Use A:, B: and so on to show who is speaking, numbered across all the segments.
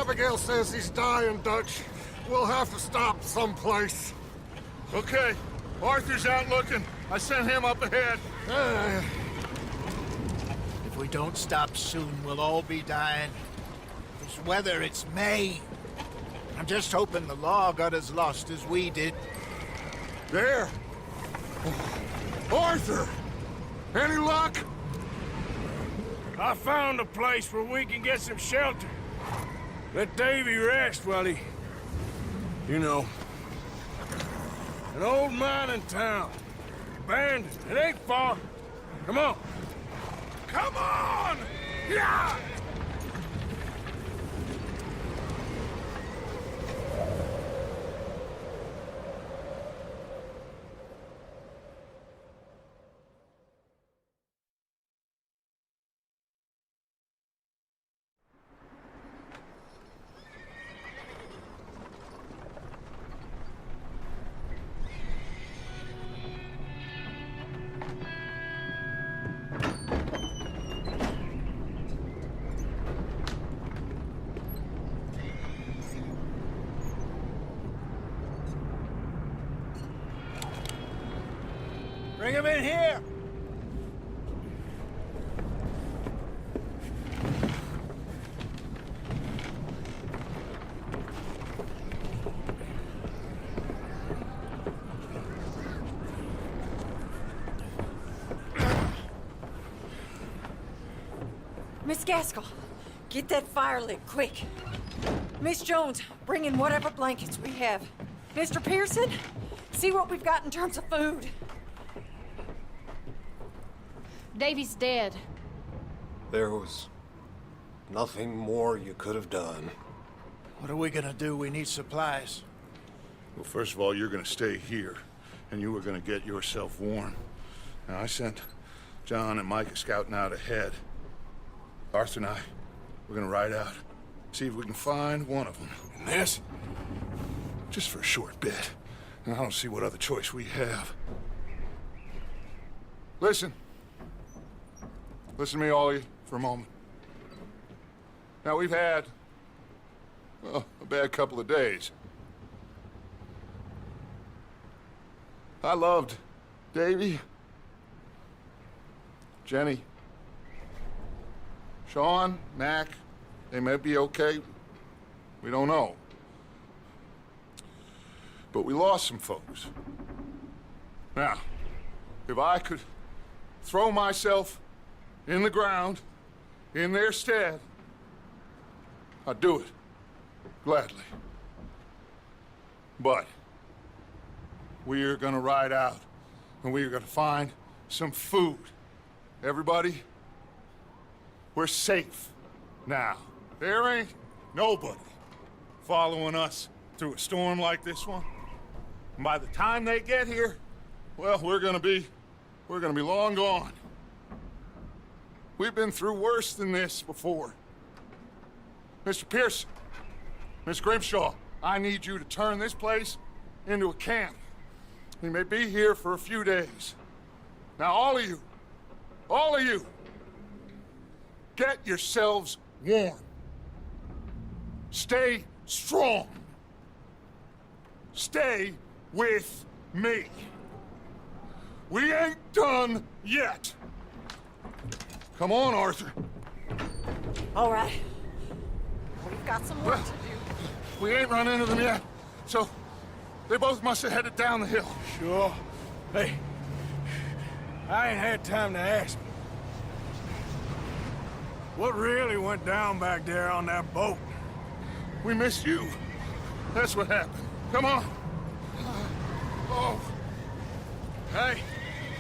A: Abigail says he's dying, Dutch. We'll have to stop someplace.
B: Okay. Arthur's out looking. I sent him up ahead.
C: If we don't stop soon, we'll all be dying. This weather, it's May. I'm just hoping the law got as lost as we did.
A: There. Arthur! Any luck?
D: I found a place where we can get some shelter. Let Davy rest while he... You know. An old mining town. Abandoned. It ain't far. Come on. Come on! Yeah!
C: Bring him in here!
E: Miss Gaskell, get that fire lit, quick. Miss Jones, bring in whatever blankets we have. Mr. Pearson, see what we've got in terms of food.
F: Davy's dead.
A: There was nothing more you could have done.
C: What are we gonna do? We need supplies.
B: Well, first of all, you're gonna stay here, and you were gonna get yourself warm. Now, I sent John and Micah scouting out ahead. Arthur and I, we're gonna ride out, see if we can find one of them. And this, just for a short bit. And I don't see what other choice we have. Listen. Listen to me, all of you, for a moment. Now, we've had, well, a bad couple of days. I loved Davy, Jenny, Sean, Mac. They may be okay. We don't know. But we lost some folks. Now, if I could throw myself in the ground, in their stead, I'd do it, gladly. But we are gonna ride out, and we are gonna find some food. Everybody, we're safe now. There ain't nobody following us through a storm like this one. And by the time they get here, well, we're gonna be long gone. We've been through worse than this before. Mr. Pearson, Miss Grimshaw, I need you to turn this place into a camp. We may be here for a few days. Now, all of you, get yourselves warm. Stay strong. Stay with me. We ain't done yet. Come on, Arthur.
E: All right. We've got some work to do.
B: We ain't run into them yet, so they both must have headed down the hill.
D: Sure. Hey, I ain't had time to ask. What really went down back there on that boat?
B: We missed you. That's what happened. Come on. Oh.
D: Hey,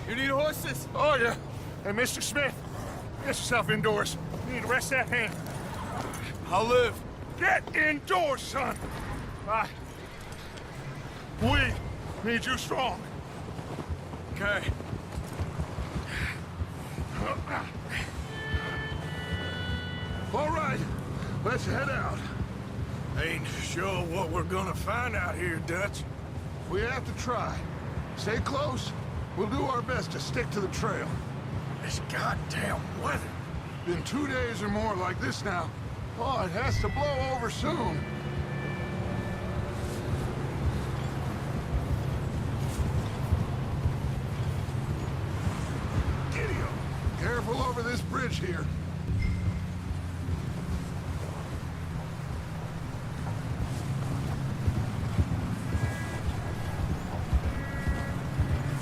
D: you need horses?
B: Oh, yeah. Hey, Mr. Smith, get yourself indoors. You need to rest that hand.
D: I'll live.
B: Get indoors, son. We need you strong.
D: Okay.
B: All right, let's head out.
D: Ain't sure what we're gonna find out here, Dutch.
B: We have to try. Stay close. We'll do our best to stick to the trail.
D: This goddamn weather.
B: Been 2 days or more like this now. Oh, it has to blow over soon. Giddy-o. Careful over this bridge here.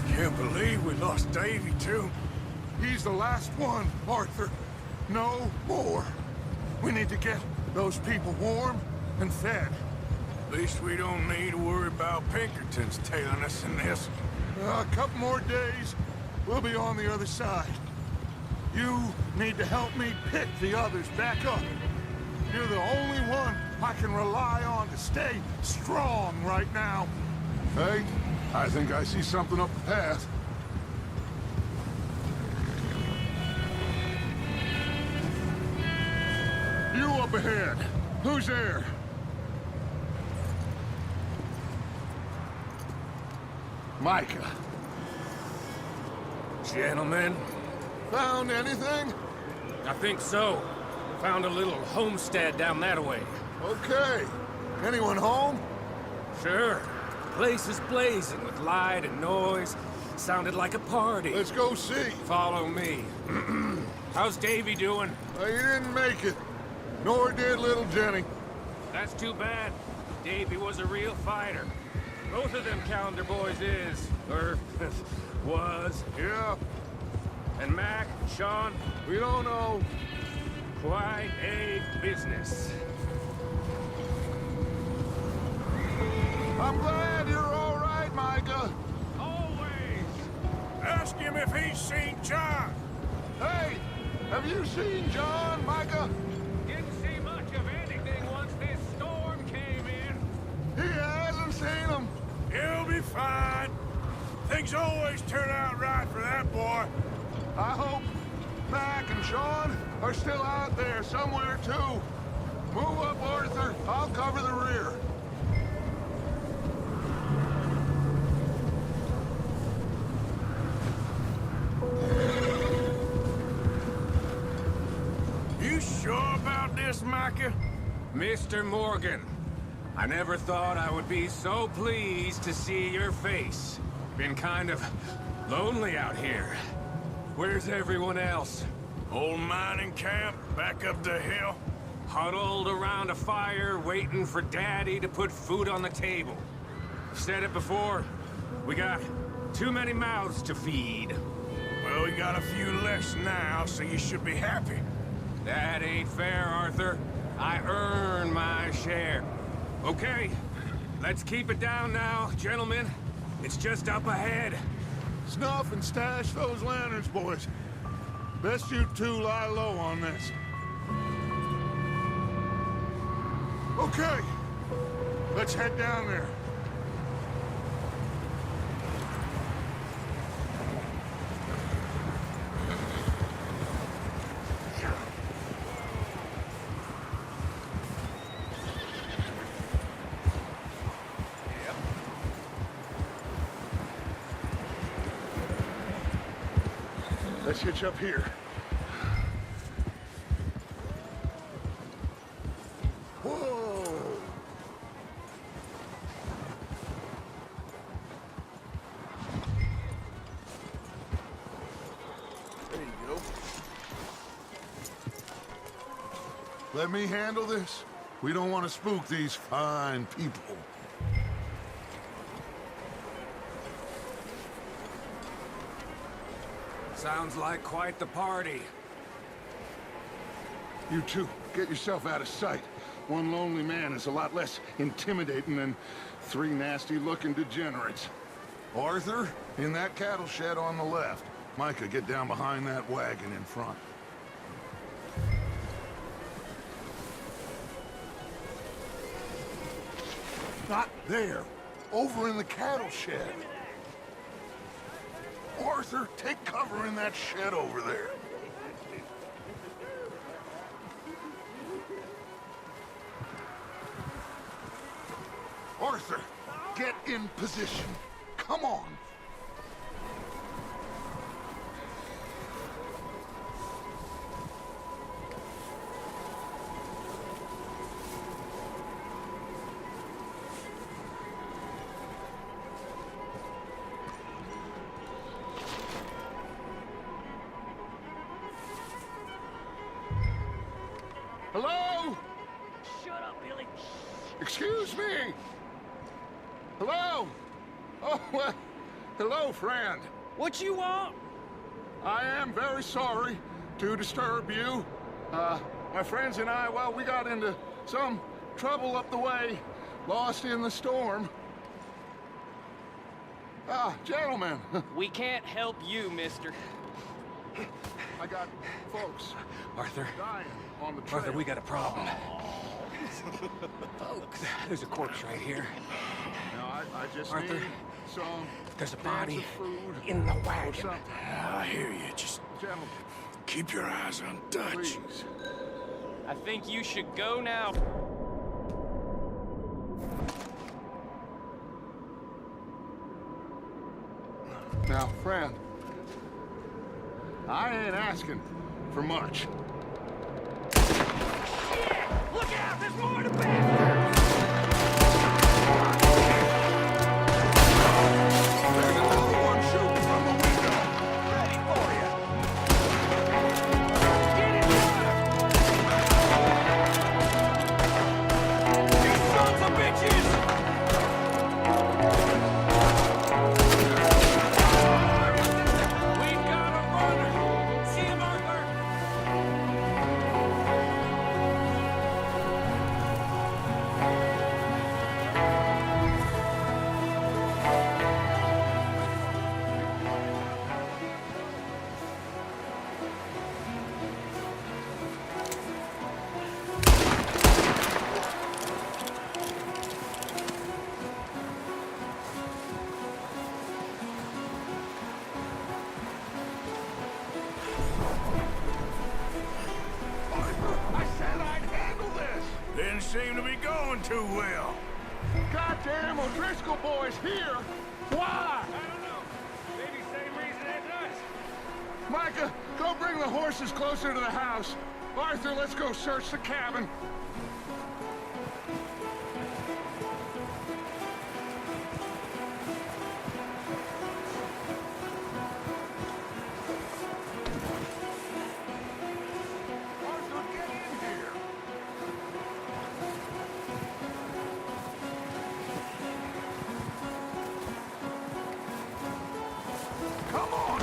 D: Can't believe we lost Davy, too.
B: He's the last one, Arthur. No more. We need to get those people warm and fed.
D: At least we don't need to worry about Pinkertons tailing us in this.
B: A couple more days, we'll be on the other side. You need to help me pick the others back up. You're the only one I can rely on to stay strong right now. Hey, I think I see something up the path. You up ahead. Who's there? Micah.
G: Gentlemen,
B: Found anything?
G: I think so. Found a little homestead down that way.
B: Okay. Anyone home?
G: Sure. Place is blazing with light and noise. Sounded like a party.
B: Let's go see.
G: Follow me. How's Davy doing?
B: He didn't make it. Nor did little Jenny.
G: That's too bad. Davy was a real fighter. Both of them calendar boys is, or was.
B: Yeah,
G: And Mac, Sean,
B: we don't know.
G: quite a business.
B: I'm glad you're all right, Micah.
G: Always!
D: Ask him if he's seen John.
B: Hey, have you seen John, Micah?
G: Didn't see much of anything once this storm came in.
B: He hasn't seen him.
D: He'll be fine. Things always turn out right for that boy.
B: I hope Mac and Sean are still out there somewhere, too. Move up, Arthur. I'll cover the rear.
D: You sure about this, Micah?
G: Mr. Morgan, I never thought I would be so pleased to see your face. Been kind of lonely out here. Where's everyone else?
D: Old mining camp back up the hill.
G: Huddled around a fire, waiting for Daddy to put food on the table. I've said it before, we got too many mouths to feed.
D: Well, we got a few less now, so you should be happy.
G: That ain't fair, Arthur. I earn my share. Okay, let's keep it down now, gentlemen. It's just up ahead.
B: Snuff and stash those lanterns, boys. Best you two lie low on this. Okay, let's head down there. Let's hitch up here. Whoa! There you go. Let me handle this. We don't want to spook these fine people.
G: Sounds like quite the party.
B: You two, get yourself out of sight. One lonely man is a lot less intimidating than three nasty-looking degenerates. Arthur, in that cattle shed on the left. Micah, get down behind that wagon in front. Not there. Over in the cattle shed. Arthur, take cover in that shed over there. Arthur, get in position. Come on. Hello?
H: Shut up, Billy.
B: Excuse me? Hello? Oh, well, hello, friend.
H: What you want?
B: I am very sorry to disturb you. My friends and I, well, we got into some trouble up the way, lost in the storm. Ah, gentlemen,
H: We can't help you, mister.
B: I got folks
G: Arthur,
B: dying on the trail.
G: Arthur, we got a problem. Folks, there's a corpse right here.
B: Now, I just
G: Arthur,
B: need some
G: There's a
B: cans
G: body
B: of food
G: in the
B: or
G: wagon.
B: something.
D: I hear you. Just
B: Gentlemen,
D: keep your eyes on Dutch.
B: please.
H: I think you should go now.
B: Now, friend, I ain't asking for much.
H: Look out! There's more to bed!
B: There's another one shooting from the window.
H: Ready for you! Get in front! You sons of bitches! We've got a runner! See him, Arthur?
B: I said I'd handle this.
D: Didn't seem to be going too well.
B: Goddamn O'Driscoll boys here. Why?
G: I don't know. Maybe same reason as us.
B: Micah, go bring the horses closer to the house. Arthur, let's go search the cabin. Arthur, get in here. Come on.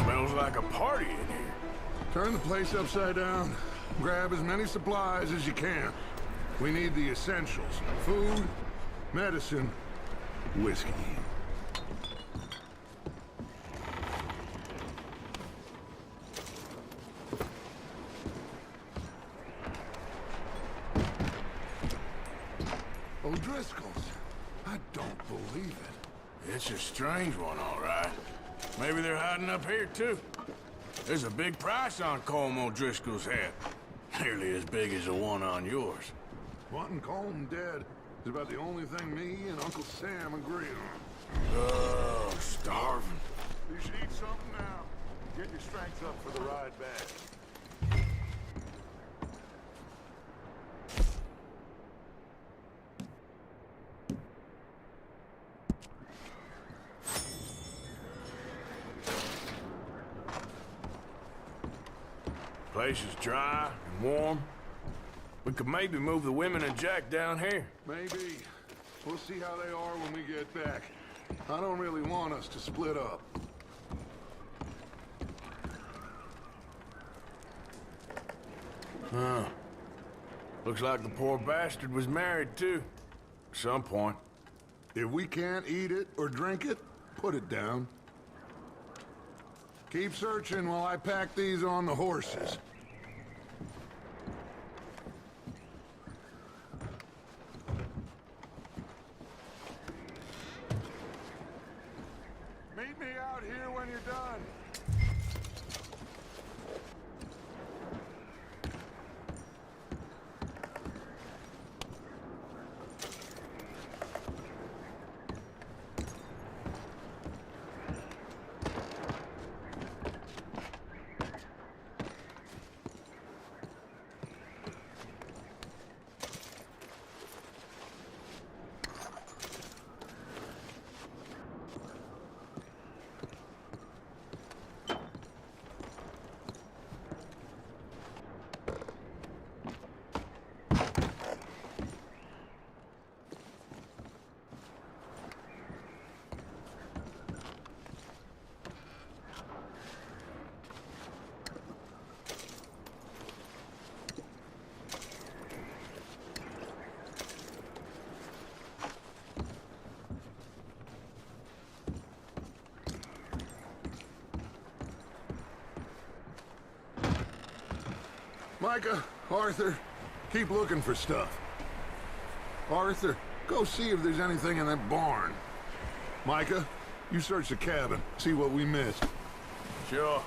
D: Smells like a party in here.
B: Turn the place upside down. Grab as many supplies as you can. We need the essentials. Food, medicine, whiskey. O'Driscoll's. I don't believe it.
D: It's a strange one, all right. Maybe they're hiding up here, too. There's a big price on Colm O'Driscoll's head. Nearly as big as the one on yours.
B: Wanting Colm dead is about the only thing me and Uncle Sam agree on.
D: Oh, starving.
B: You should eat something now. Get your strength up for the ride back.
D: Place is dry and warm. We could maybe move the women and Jack down here.
B: Maybe. We'll see how they are when we get back. I don't really want us to split up.
D: Huh. Looks like the poor bastard was married, too. At some point.
B: If we can't eat it or drink it, put it down. Keep searching while I pack these on the horses. Meet me out here when you're done. Micah, Arthur, keep looking for stuff. Arthur, go see if there's anything in that barn. Micah, you search the cabin, see what we missed.
D: Sure.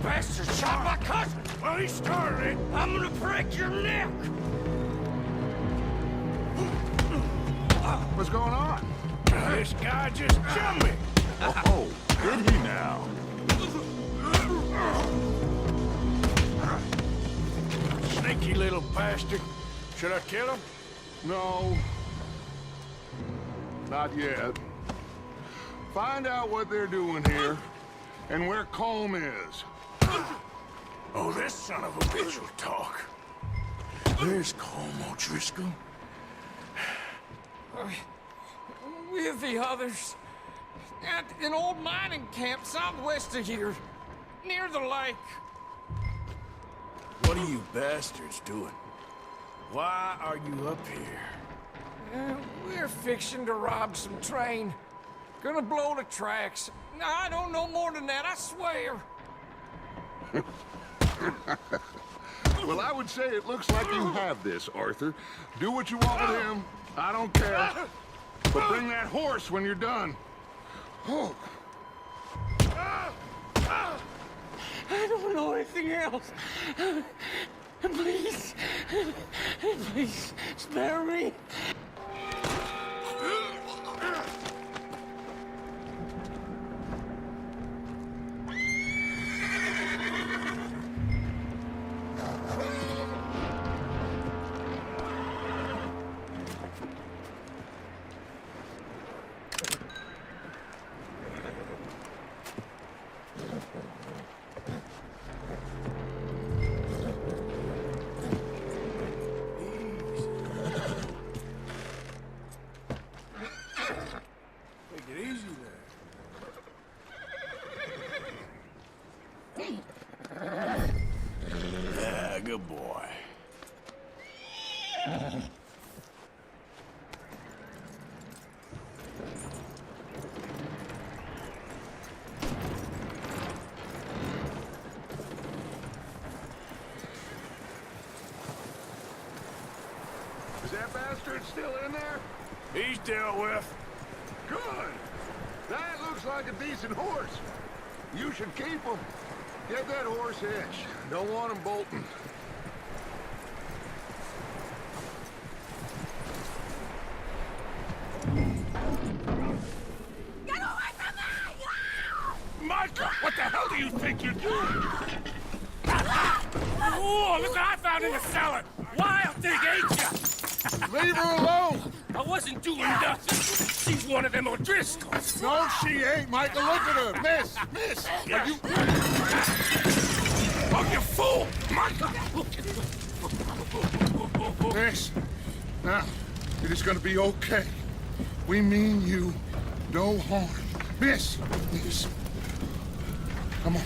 H: Bastard shot my cousin!
D: Well, he started it.
H: I'm gonna break your neck!
B: What's going on?
D: This guy just jumped me.
B: Oh, did he now?
D: Sneaky little bastard. Should I kill him?
B: No. Not yet. Find out what they're doing here, and where Colm is.
D: Oh, this son of a bitch will talk. There's Colm O'Driscoll.
H: With the others. At an old mining camp southwest of here. Near the lake.
D: What are you bastards doing? Why are you up here?
H: We're fixing to rob some train. Gonna blow the tracks. I don't know more than that, I swear.
B: Well, I would say it looks like you have this, Arthur. Do what you want with him. I don't care. But bring that horse when you're done. Oh.
H: I don't know anything else. Please. Please, spare me.
D: Take it easy there. Yeah, good boy.
B: Is that bastard still in there?
D: He's dealt with.
B: Good. That looks like a decent horse. You should keep him. Get that horse hitched. Don't want him bolting.
E: Get away from me!
D: Micah, what the hell do you think you're doing?
H: Oh, look what I found in the cellar! Wild thing, ain't ya?
B: Leave her alone!
H: I wasn't doing nothing. She's one of them O'Driscolls.
B: No, she ain't, Micah. Look at her. Miss, are you...
D: Oh, you fool! Micah!
B: Miss, now, it is gonna be okay. We mean you no harm. Miss, come on.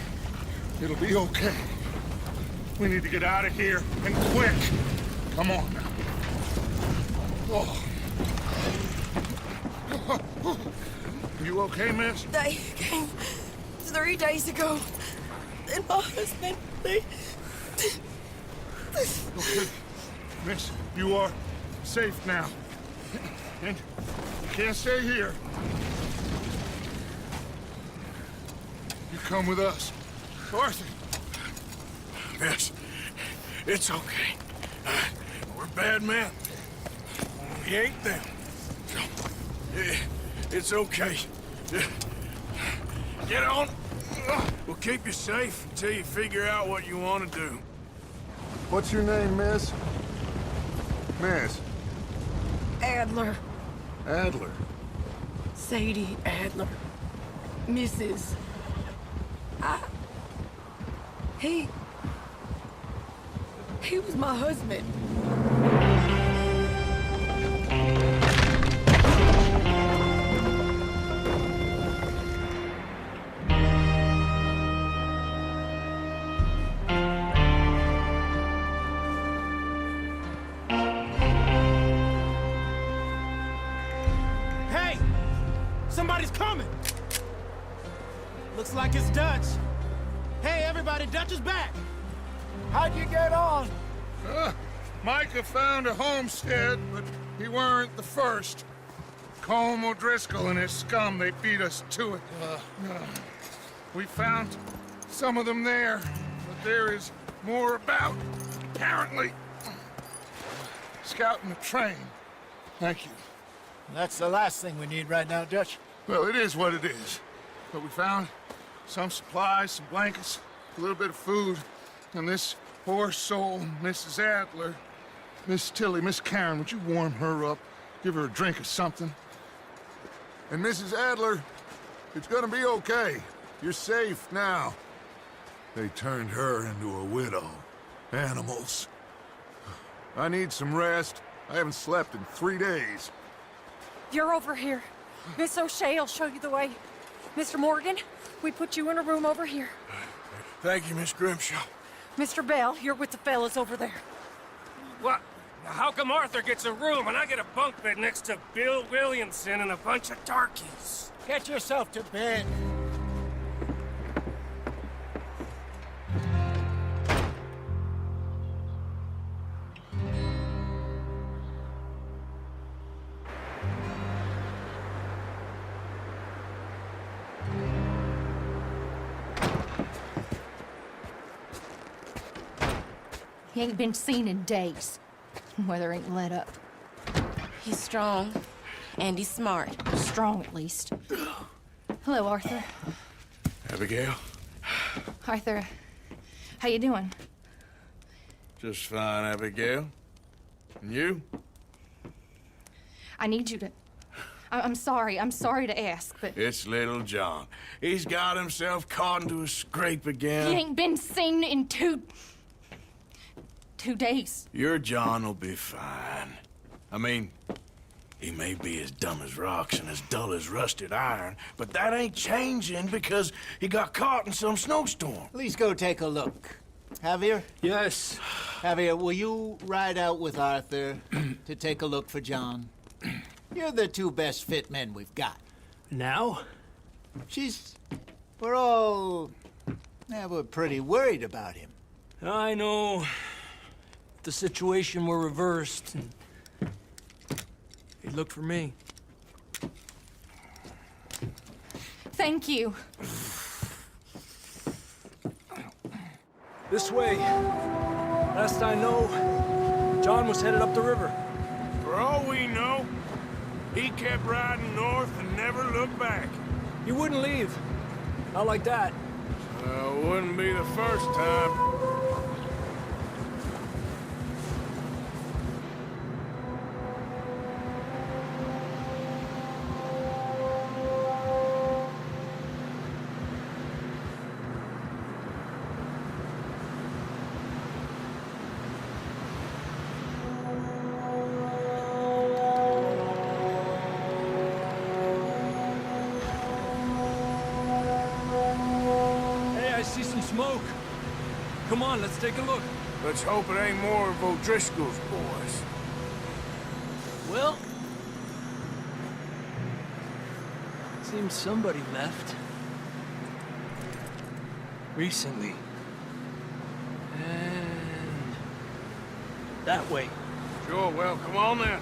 B: It'll be okay. We need to get out of here, and quick. Come on now. Oh. You okay, miss?
E: They came 3 days ago. And my husband, they...
B: Okay. Miss, you are safe now. And you can't stay here. You come with us. Arthur.
D: Miss, it's okay. We're bad men. We ain't them. So, it's okay. Get on. We'll keep you safe until you figure out what you want to do.
B: What's your name, miss? Miss.
E: Adler.
B: Adler.
E: Sadie Adler. Mrs. He was my husband.
C: about it. Dutch is back. How'd you get on?
B: Micah found a homestead, but he weren't the first. Colm O'Driscoll and his scum, they beat us to it. We found some of them there, but there is more about, apparently. Scouting the train. Thank you.
C: That's the last thing we need right now, Dutch.
B: Well, it is what it is. But we found some supplies, some blankets, a little bit of food, and this poor soul, Mrs. Adler. Miss Tilly, Miss Karen, would you warm her up? Give her a drink or something? And Mrs. Adler, it's gonna be okay. You're safe now. They turned her into a widow. Animals. I need some rest. I haven't slept in 3 days.
E: You're over here. Miss O'Shea will show you the way. Mr. Morgan, we put you in a room over here.
D: Thank you, Miss Grimshaw.
E: Mr. Bell, you're with the fellas over there.
I: What? How come Arthur gets a room and I get a bunk bed next to Bill Williamson and a bunch of darkies?
C: Get yourself to bed.
F: He ain't been seen in days. Weather ain't let up.
J: He's strong, and he's smart.
F: Strong, at least. Hello, Arthur.
D: Abigail?
F: Arthur, how you doing?
D: Just fine, Abigail. And you?
F: I need you to... I'm sorry to ask, but...
D: It's little John. He's got himself caught into a scrape again.
F: He ain't been seen in 2 days.
D: Your John will be fine. I mean, he may be as dumb as rocks and as dull as rusted iron, but that ain't changing because he got caught in some snowstorm.
C: Please go take a look. Javier?
K: Yes.
C: Javier, will you ride out with Arthur to take a look for John? You're the 2 best fit men we've got.
K: Now?
C: We're all... Yeah, we're pretty worried about him.
K: I know. If the situation were reversed, he'd look for me.
F: Thank you.
K: This way. Last I know, John was headed up the river.
D: For all we know, he kept riding north and never looked back.
K: He wouldn't leave. Not like that.
D: Wouldn't be the first time.
K: Smoke. Come on, let's take a look.
D: Let's hope it ain't more of O'Driscoll's boys.
K: Well, seems somebody left. Recently. And... that way.
D: Sure, well, come on then.